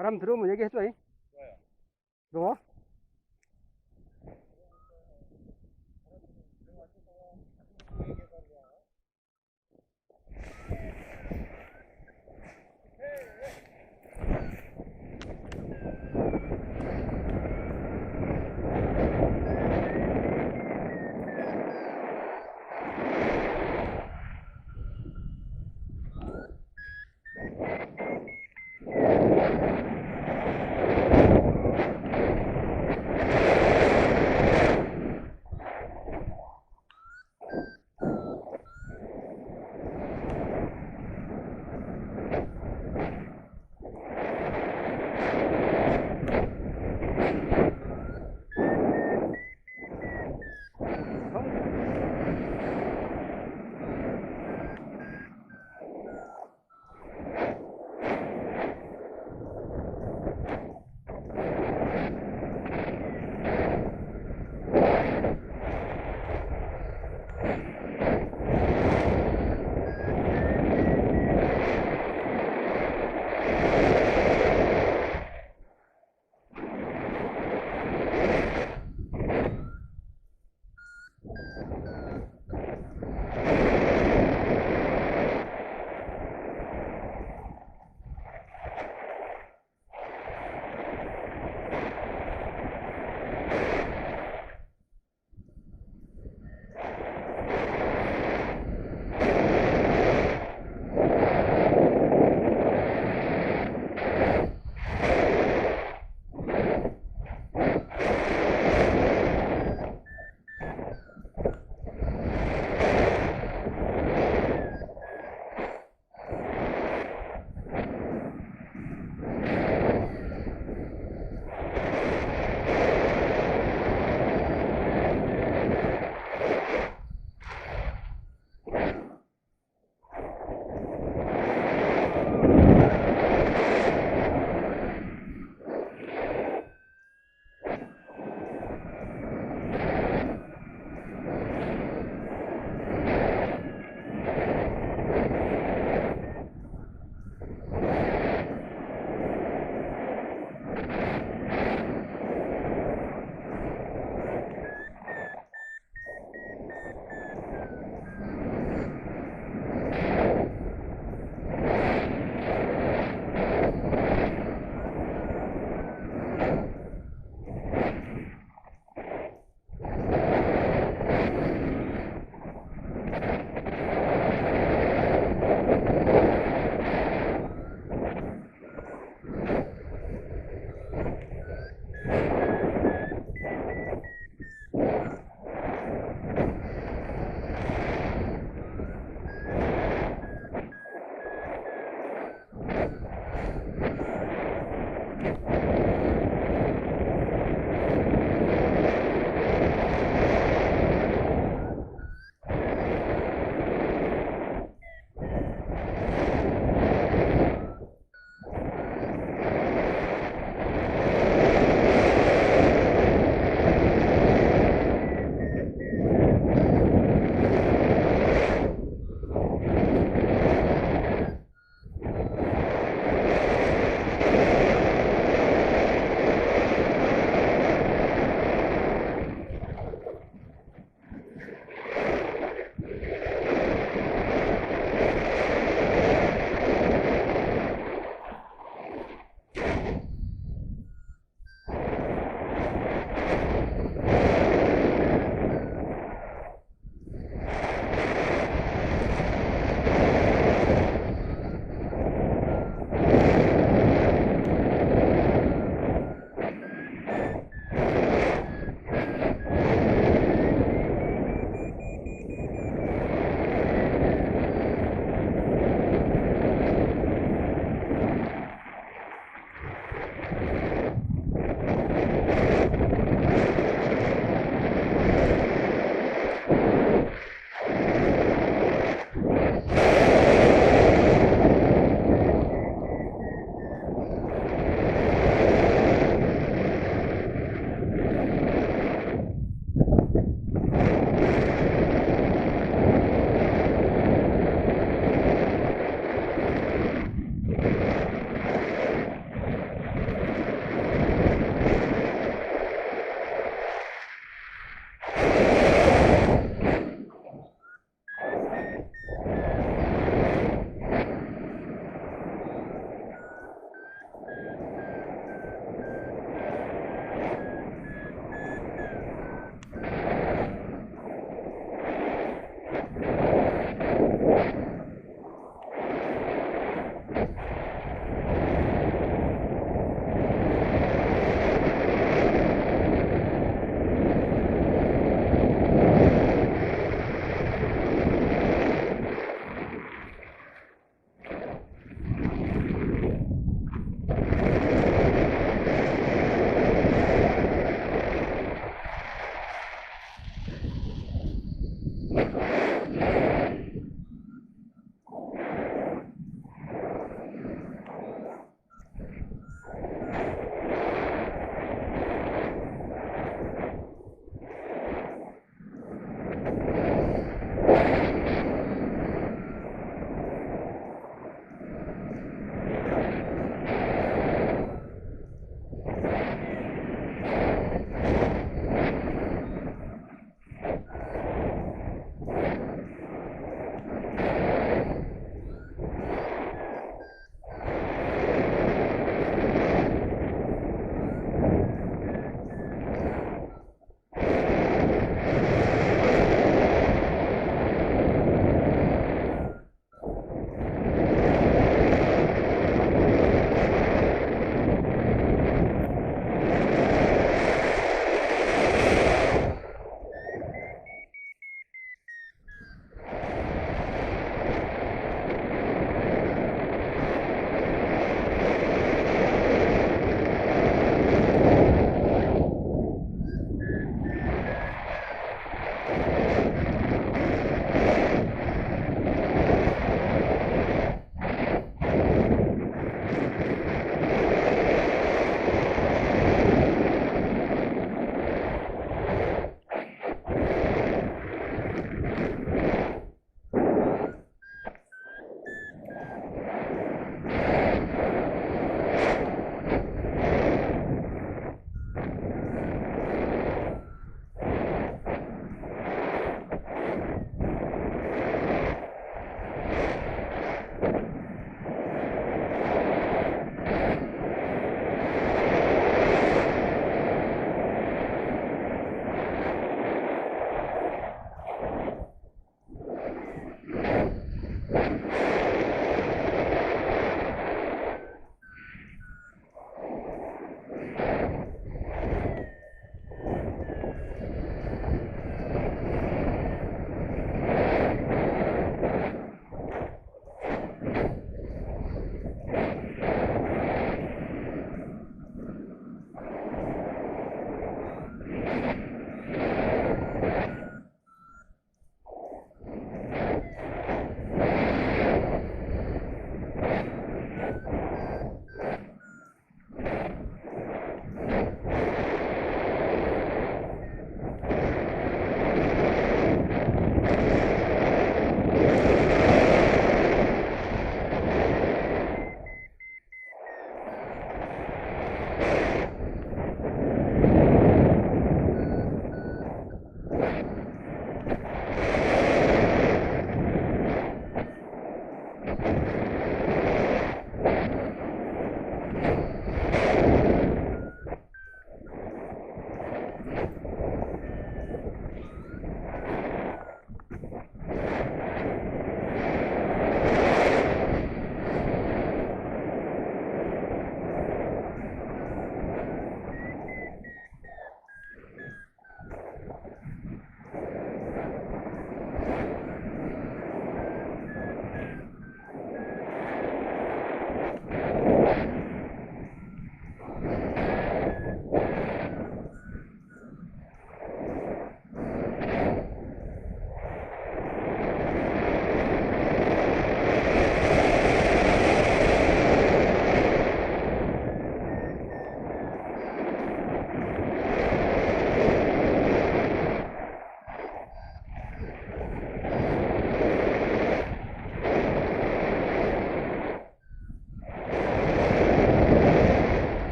바람 들어오면 얘기해줘. 잉? 들어와?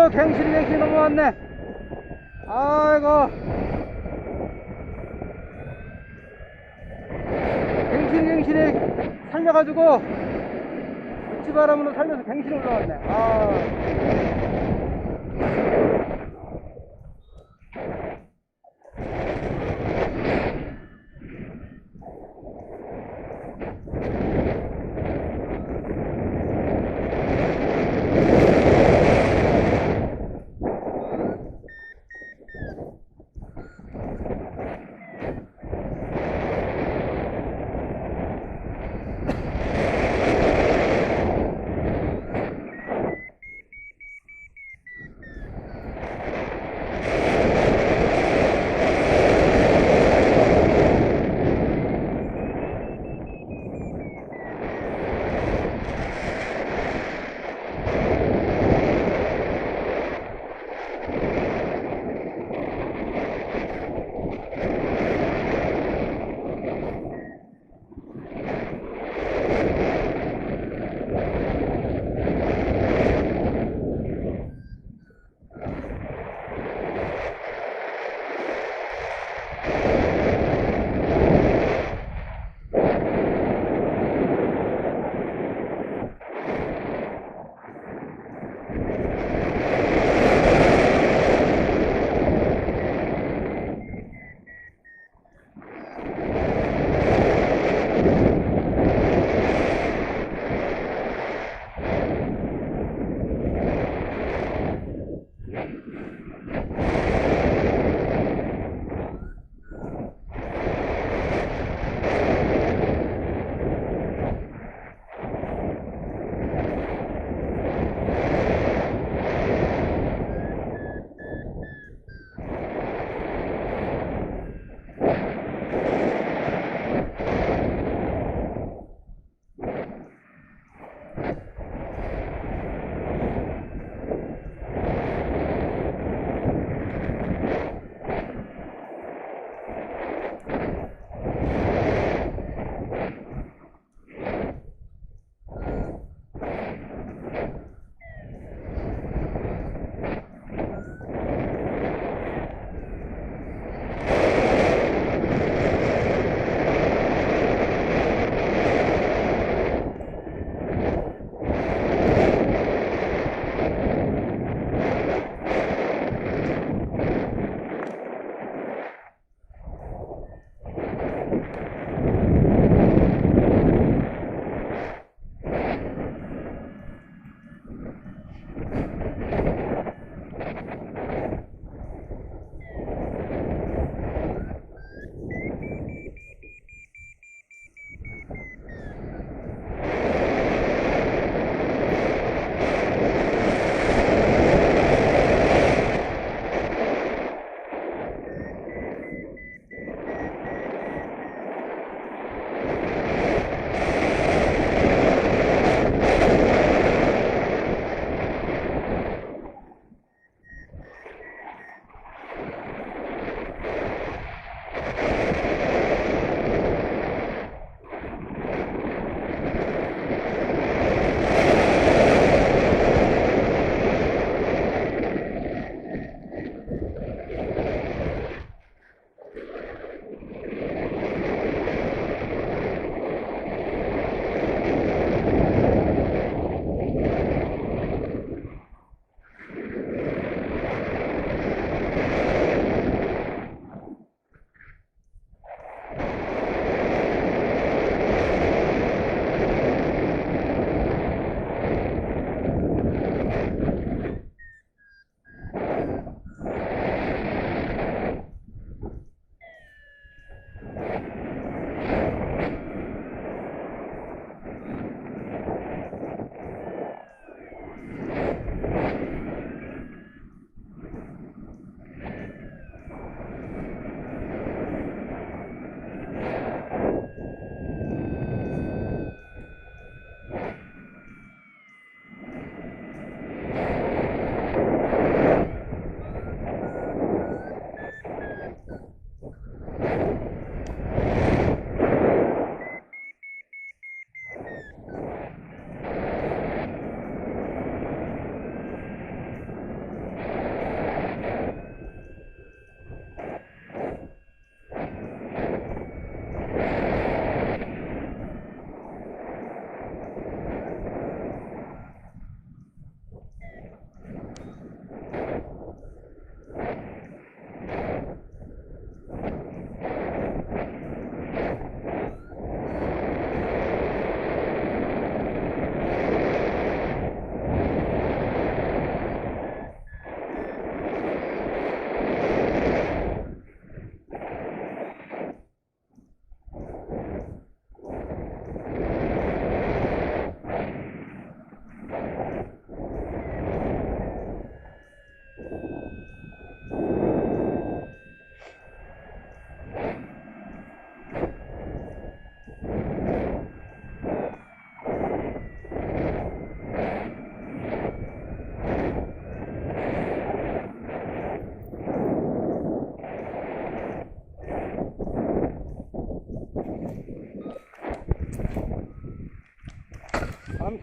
아이고, 갱신이 넘어왔네. 아이고. 갱신이 살려가지고, 육지바람으로 살려서 갱신이 올라왔네. 아.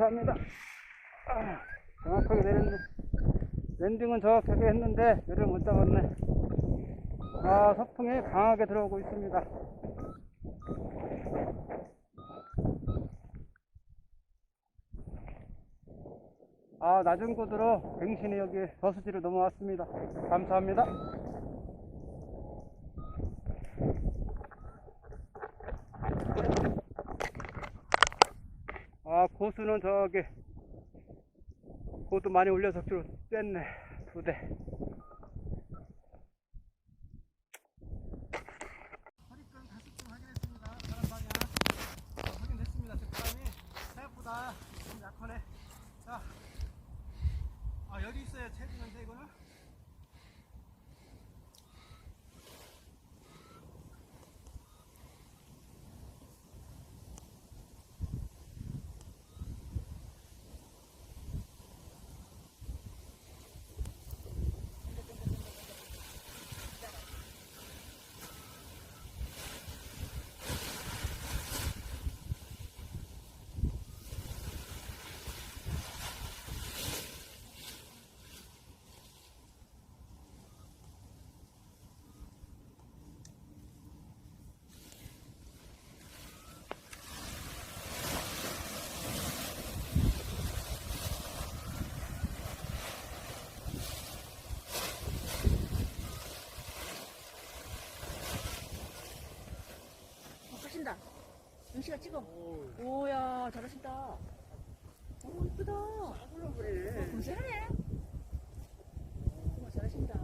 감사합니다. 정확하게 내렸네. 랜딩은 정확하게 했는데 열을 못 잡았네. 서풍이 강하게 들어오고 있습니다. 낮은 고도로 갱신이 여기 저수지로 넘어왔습니다. 감사합니다. 고수는 저기 고도 많이 올려서 좀 뺐네. 2대. 허리끈 가습등 확인했습니다. 바람 방향 확인됐습니다. 지금 바람이 생각보다 좀 약하네. 자, 열이 있어야 채지는데 이거는. 하신다. 영씨가 찍어. 오야 잘하신다. 오 이쁘다. 감사하네. 잘하신다.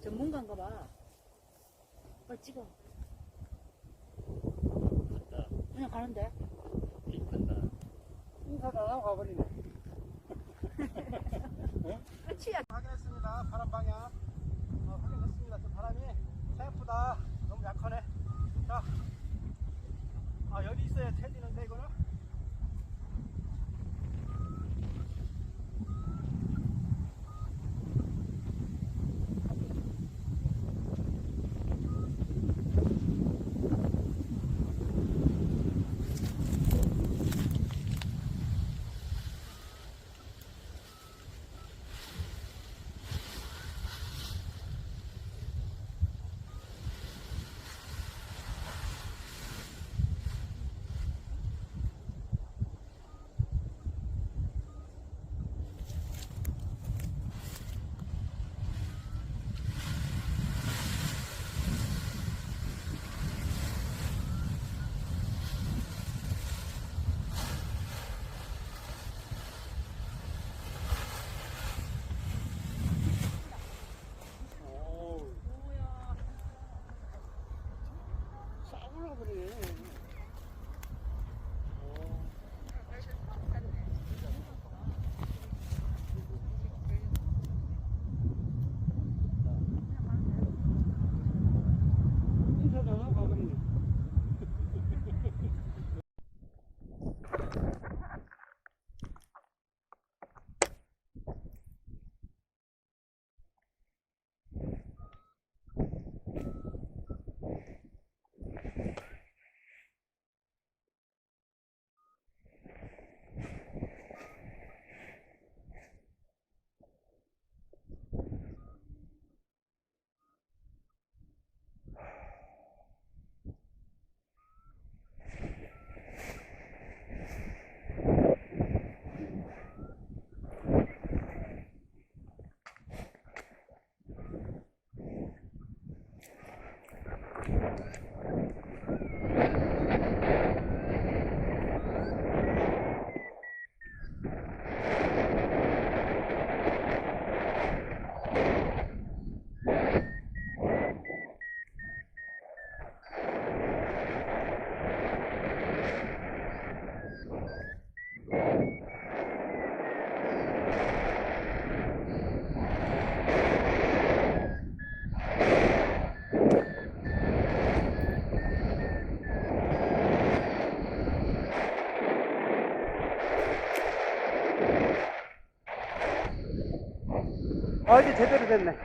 전문가인가 봐. 빨리 찍어. 그냥 가는데. 인사도 안 하고 가버리네. 끝이야. 확인했습니다. 바람 방향 확인했습니다. 지금 바람이 생각보다 너무 약하네. 자, 열이 있어야 채지는데 이거는. 이제 제대로 됐네.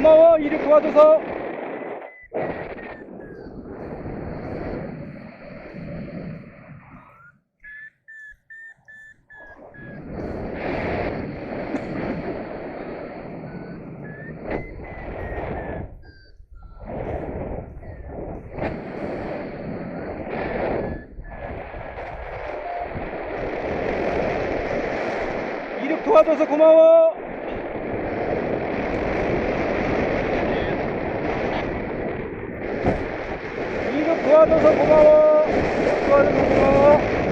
고마워. 이륙 도와줘서. 이륙 도와줘서 고마워. 이륙 도와줘서 고마워. 이륙 도와줘서 고마워.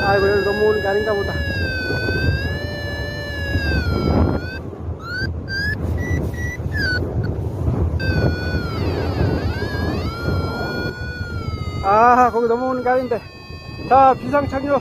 아이고 여기 넘어오는 게 아닌가 보다. 아 거기 넘어오는 게 아닌데. 자 비상착륙.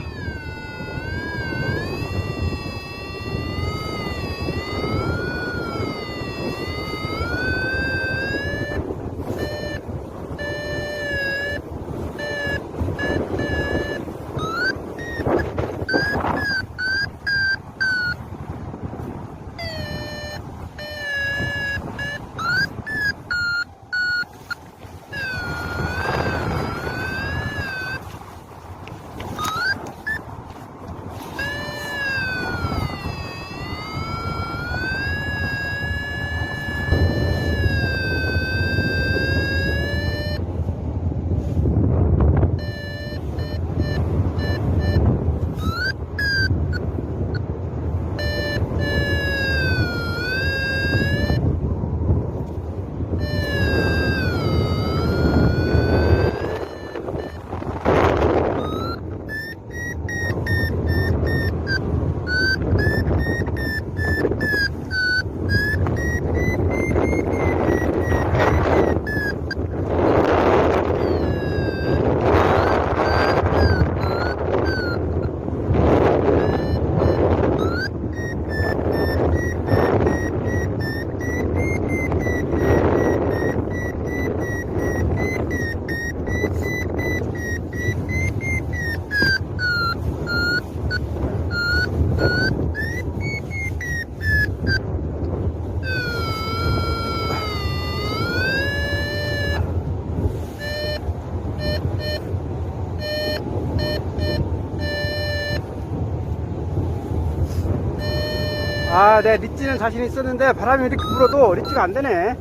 아, 네, 리찌는 자신 있었는데 바람이 이렇게 불어도 리찌가 안 되네.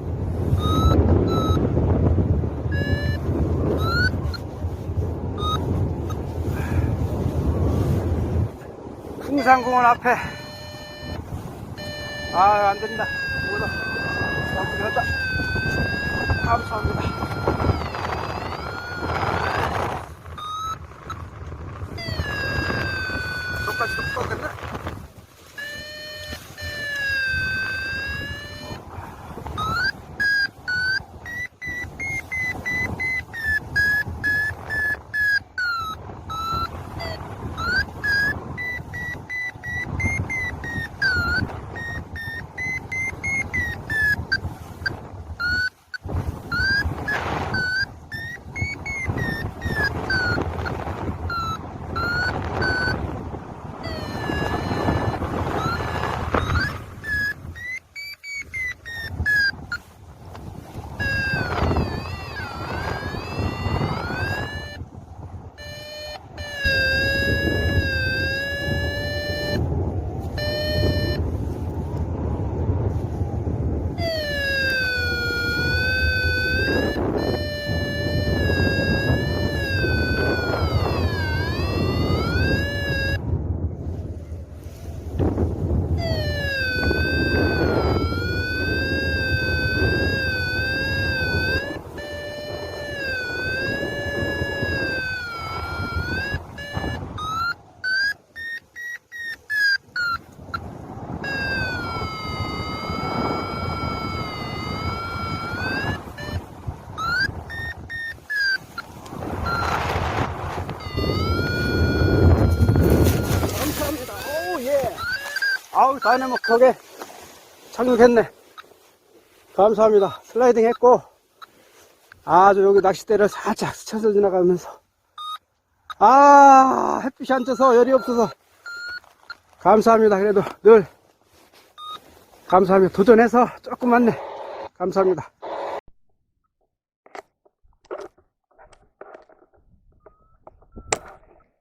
풍산공원 앞에. 아, 안 된다. 오늘 여기다 감사합니다. 똑같이 똑같겠네. 감사합니다. 오, 예. 아우, 다이내믹하게 착륙했네. 감사합니다. 슬라이딩 했고, 아주 여기 낚싯대를 살짝 스쳐서 지나가면서, 아, 햇빛이 안 쪄서 열이 없어서, 감사합니다. 그래도 늘, 감사합니다. 도전해서 조금 왔네. 감사합니다.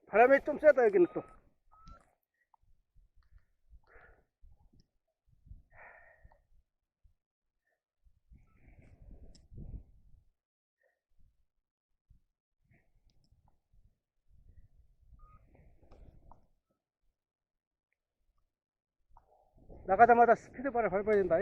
바람이 좀 세다, 여기는 또. 나가자마자 스피드바를 밟아야 된다.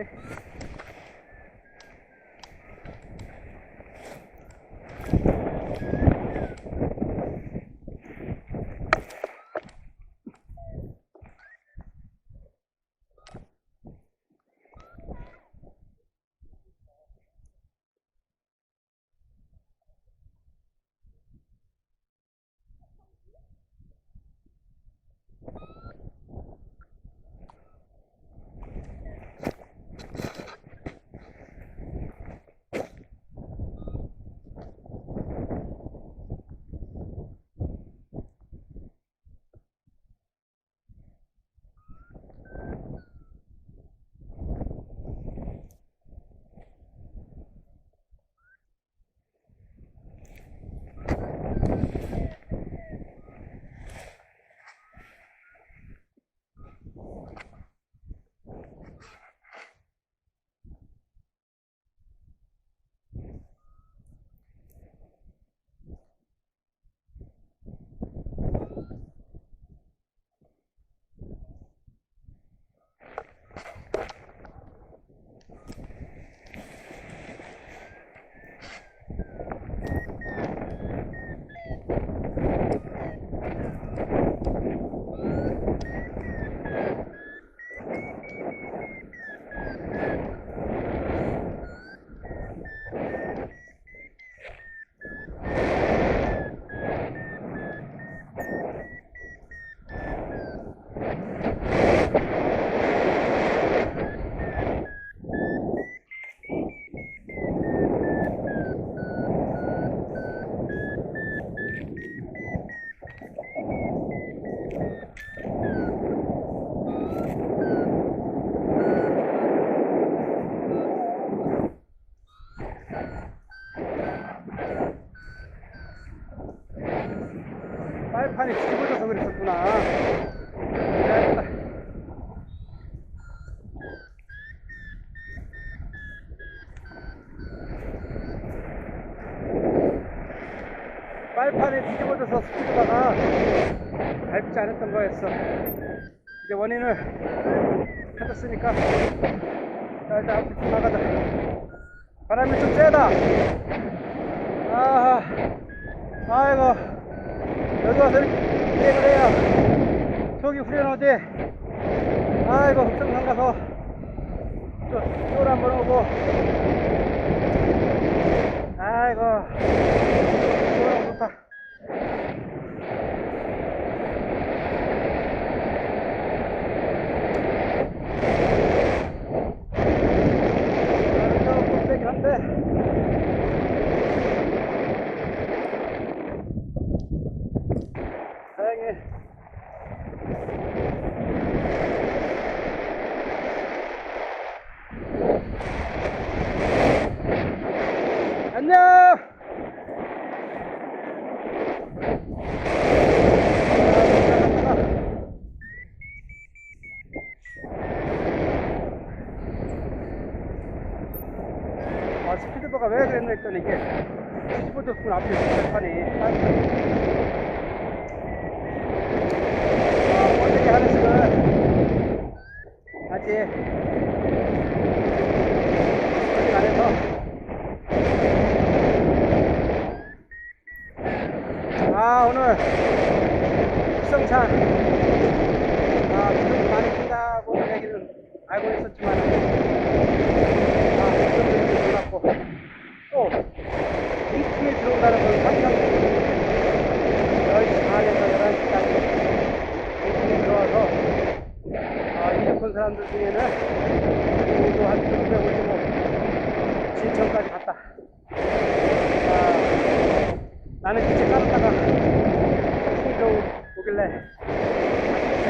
빨판이 뒤집어져서 그랬었구나. 잘했다. 빨판에 뒤집어져서 스피드가 밟지 않았던 거였어. 이제 원인을 찾았으니까 자, 일단 앞으로 좀 나가자. 바람이 좀 세다. 아, 아이고, 여기 와서 비행을 해야 속이 후련하지. 아이고, 흑성산 가서 쫄 한번 오고. 아이고, 너무 좋다. 조금 세긴 한데. 다행히. 안녕! 아, 스피드버가 왜 그랬나 했더니 이게 뒤집어졌구나. 앞에 발판이 번데기 하나씩은 아직 아직 안 해서. 아, 오늘 흑성산 비도 많이 핀다고 얘기는 알고 있었지만 흑성산도 몰랐고 또 미팅에 들어온다는 걸 항상 10시 반에서 11시까지 미팅에 들어와서 이적한 사람들 중에는 모두 한 250명 진천까지 갔다. 나는 기체 깔았다가 풍경 오길래 기차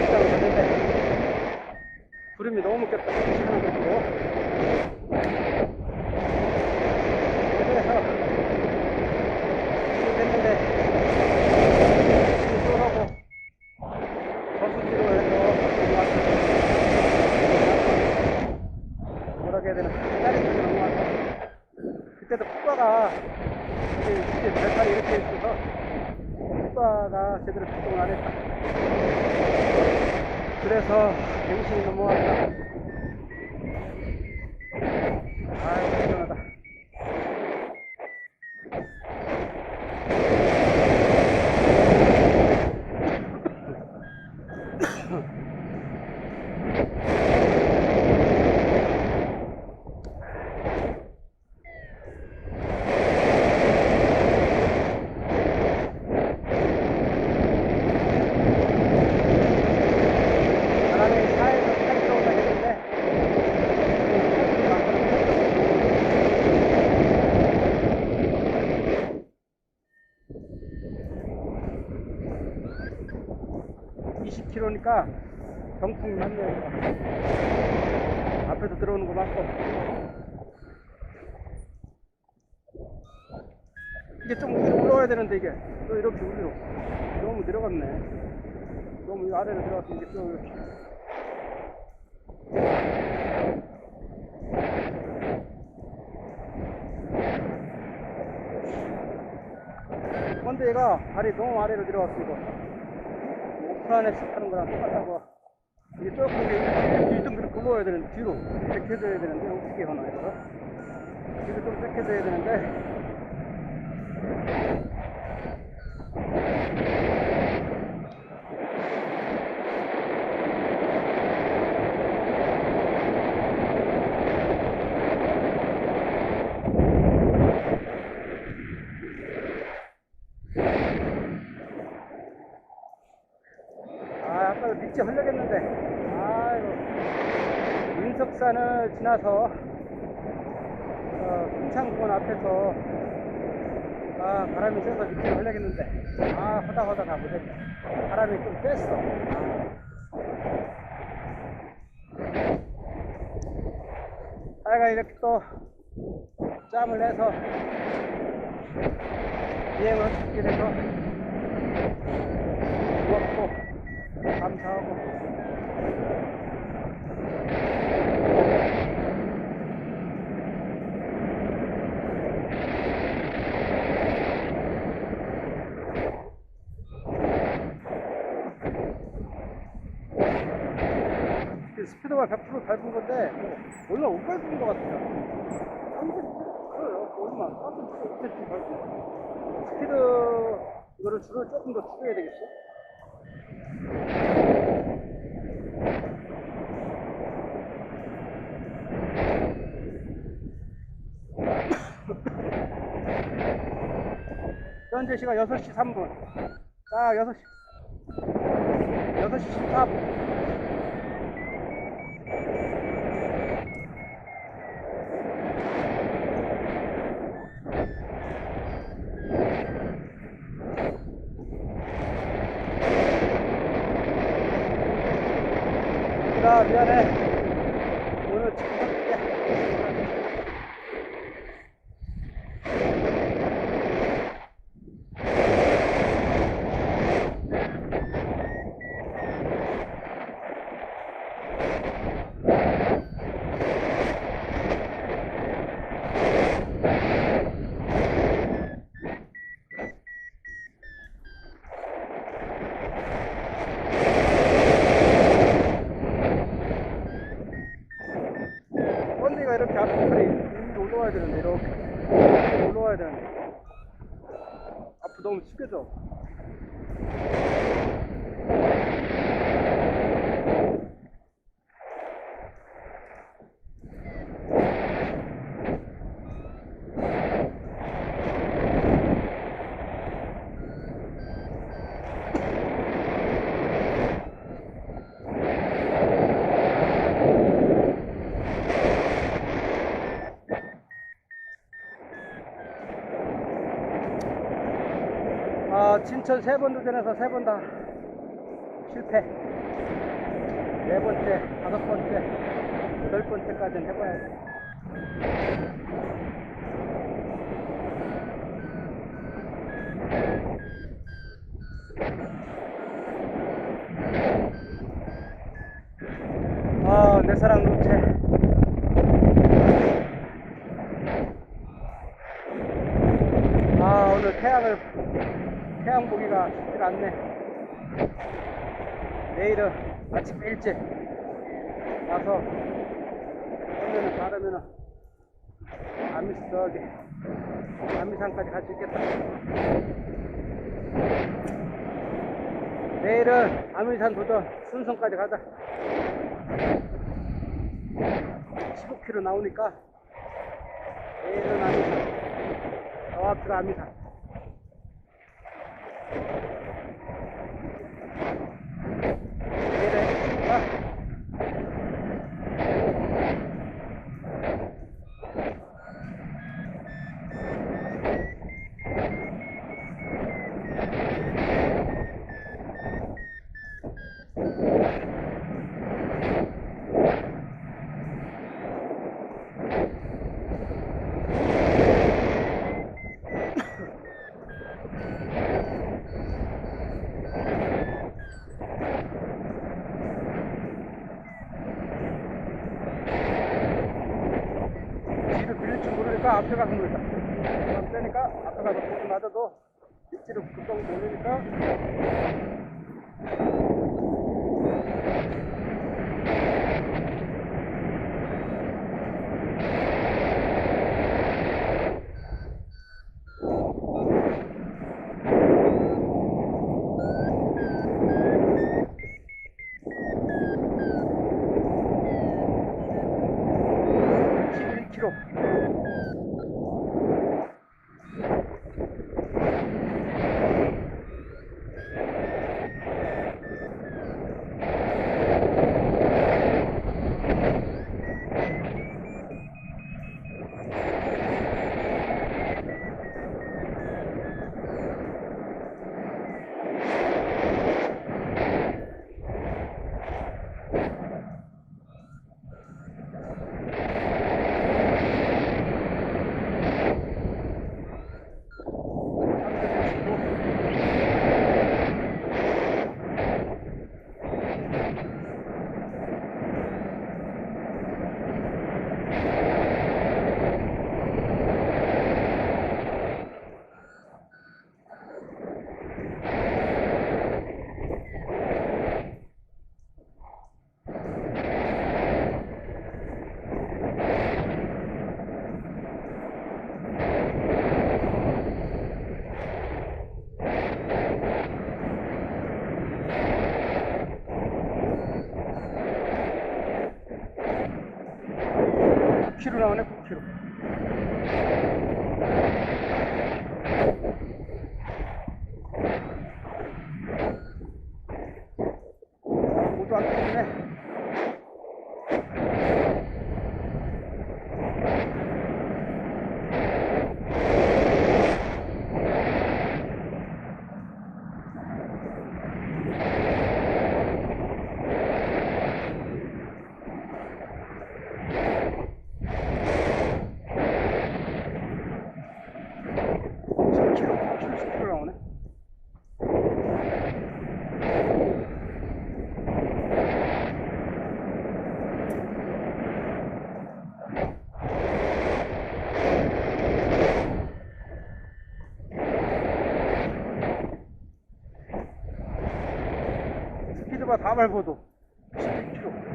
있다고 했는데 구름이 너무 묶였다. 시원하고 그래서 됐는데 지금 쏘라고 저수지로 해서 뭐라고 해야 되나 기다리는 게 너무 많아. 그때도 풋바가 이게 발판이 이렇게 있어서 풋바가 제대로 작동을 안 했다. 그래서 정신이 넘어왔다. 아유, 시원하다. 바람이 차에서 타기 들어온다 했는데 20km니까 병풍이 맞네요. 앞에서 들어오는 거 맞고. 이게 좀 위로 올라와야 되는데 이게 또 이렇게 위로 너무 내려갔네. 너무 이 아래로 들어갔으면 이게 또 이렇게. 근데 얘가 발이 너무 아래로 들어갔어. 이거 오프라넷 하는 거랑 똑같다고. 이게 조금 뒤뚱뒤뚱 굴러야 되는데 뒤로 백해줘야 되는데 어떻게 하나 이거 뒤로 좀 백해줘야 되는데 아까 밑이 흘러겠는데. 아이고, 인석산을 지나서 흥창공원 앞에서 바람이 세서 밑이 흘러겠는데 허다허다 다 못했네. 바람이 좀 셌어. 아이가 이렇게 또 짬을 내서 비행을 하게 돼서 고맙고 감사하고. 스피드가 100% 밟은 건데 얼마 못 밟은 것 같아요. 3cm? 그래요. 얼마? 4cm, 5cm 밟은. 스피드 이거를 줄을 조금 더 줄여야 되겠어? 현재 시간 6시 3분. 딱 6시 14분. 미안해. 오늘 지금 할게. 펀디가 이렇게 앞으로 위로 올라와야 되는데, 이렇게 올라와야 되는데 앞으로 너무 숙여져. 진천 3번 도전해서 3번 다 실패. 4번째, 5번째, 8번째까지는 해봐야지. 내 사랑 루체. 오늘 태양 보기가 쉽지가 않네. 내일은 아침 일찍 와서 오늘은 바르면은 아미산까지 갈 수 있겠다. 내일은 아미산 도전 순성까지 가자. 15km 나오니까 내일은 아미산, 정확히가 아미산. 앞에 가서 놀자. 그러니까 앞에 가서 조금 맞아도 입지를 급성 돌리니까 9km 나오네, 9km. 모두 안 되네. 나오네. 스피드바 다 밟아도 11km.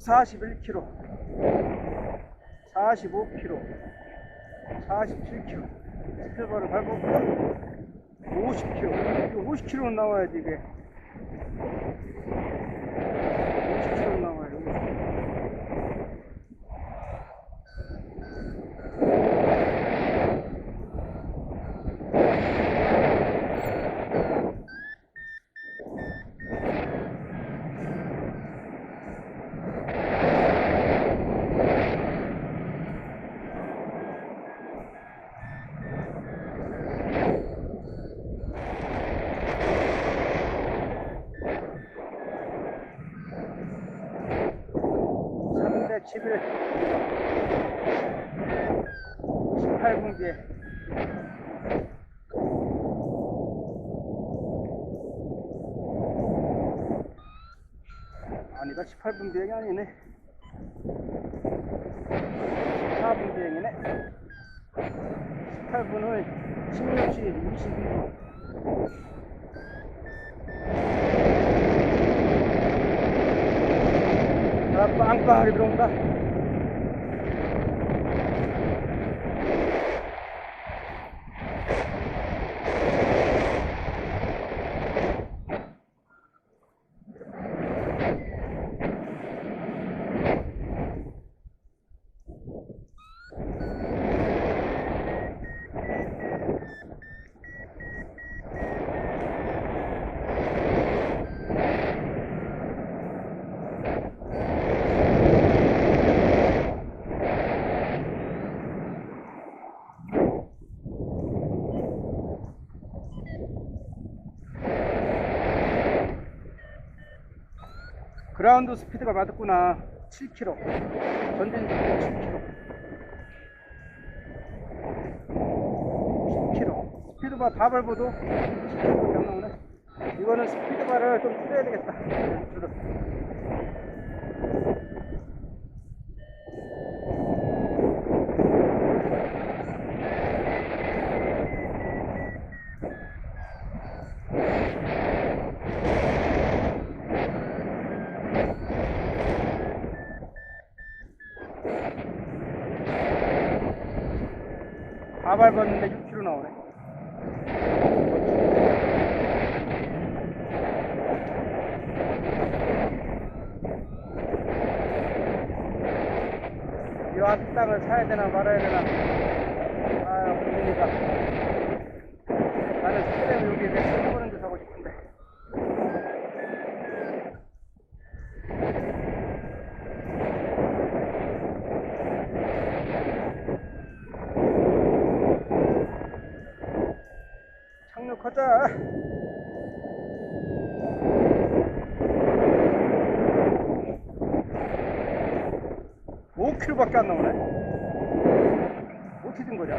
(41km) 45km 47km 스피드바를 밟고 50km. 이거 50km는 나와야지. 이게 50km는 나와야 돼. 311 18분 뒤에 아니다. 18분 비행이 아니네. 14분 비행이네. 18분은 16시 22분. 빵빵하게 들어온다. 그라운드 스피드가 맞았구나. 7km. 전진 속도 7km. 10km. 스피드바 다 밟아도 10km밖에 안 나오네. 이거는 스피드바를 좀 줄여야 되겠다. 줄여. 다 밟았는데 6km 나오네. 이 땅을 사야 되나 말아야 되나. 아, 고민이다. 나는 스크랩을 여기에 내가 해보는 데 사고 싶은데. 착륙하자. 5km밖에 안 나오네. 어떻게 된 거냐?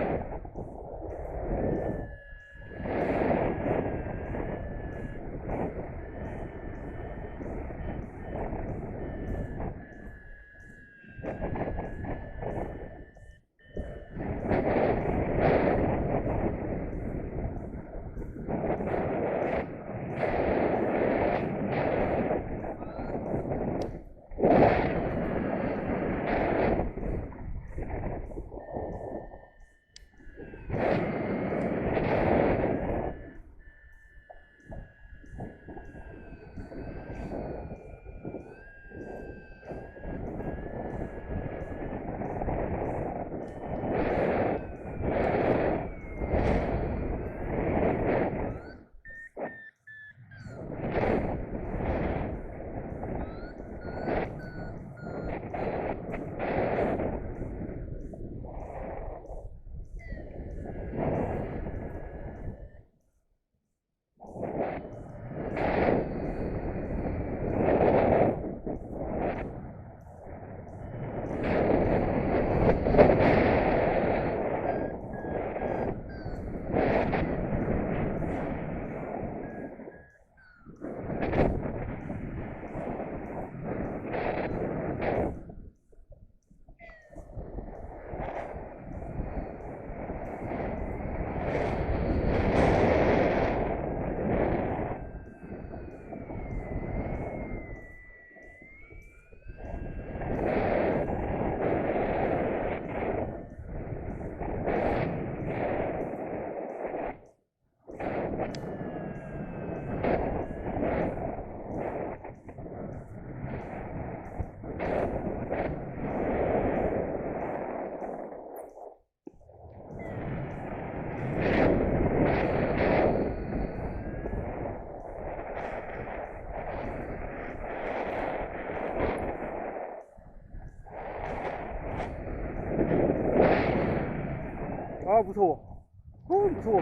아, 무서워. 무서워.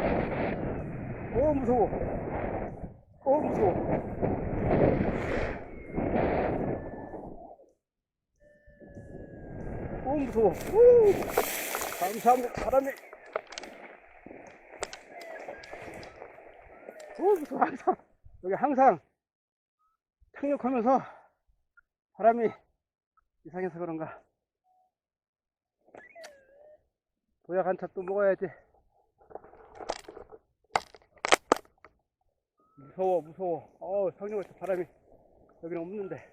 무서워. 무서워. 무서워. 감사합니다. 바람이. 무서워. 항상. 여기 항상 착륙하면서 바람이 이상해서 그런가. 보약 한 차 또 먹어야지. 무서워. 착륙할 때 바람이 여기는 없는데.